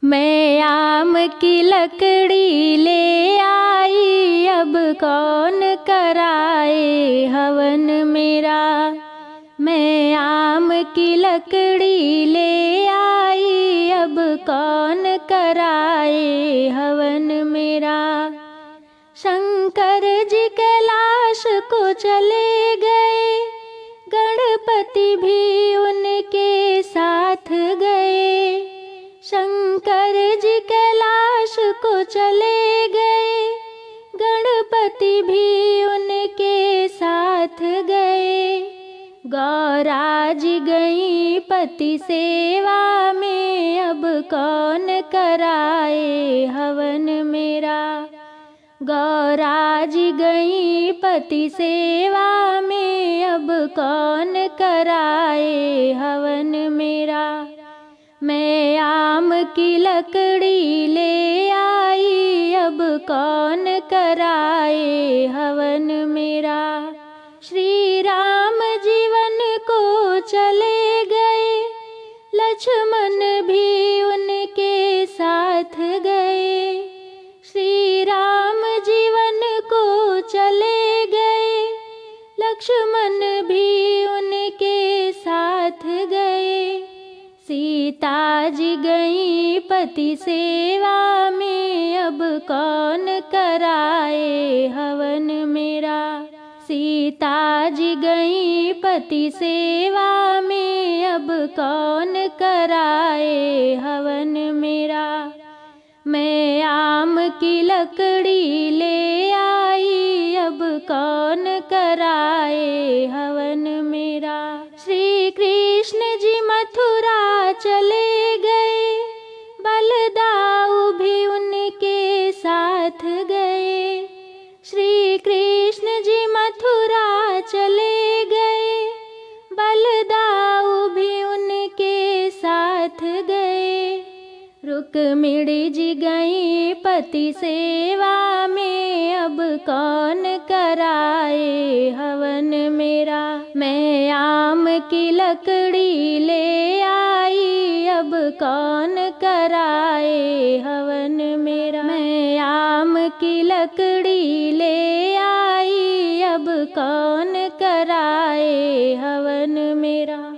मैं आम की लकड़ी ले आई, अब कौन कराए हवन मेरा। मैं आम की लकड़ी ले आई, अब कौन कराए हवन मेरा। शंकर जी कैलाश को चले गए, गणपति भी उनके साथ गए। शंकर जी कैलाश को चले गए, गणपति भी उनके साथ गए। गौरा जी गई पति सेवा में, अब कौन कराए हवन मेरा। गौरा जी गई पति सेवा में, अब कौन कराए हवन मेरा। मैं आम की लकड़ी ले आई, अब कौन कराए हवन मेरा। श्री राम जीवन को चले गए, लक्ष्मण भी उनके साथ गए। श्री राम जीवन को चले गए, लक्ष्मण भी उनके साथ गए। सीता जी गई पति सेवा में, अब कौन कराए हवन मेरा। सीता जी गई पति सेवा में, अब कौन कराए हवन मेरा। मैं आम की लकड़ी ले आई, अब कौन कराए हवन मेरा। श्री कृष्ण जी मथुरा चले गए, बलदाऊ भी उनके साथ गए। श्री कृष्ण जी मथुरा चले गए, बलदाऊ भी उनके साथ गए। रुक्मिणी जी गई पति सेवा में, अब कौन कराए हवन मेरा। मैं आम की लकड़ी ले आई, अब कौन कराए हवन मेरा। मैं आम की लकड़ी ले आई, अब कौन कराए हवन मेरा।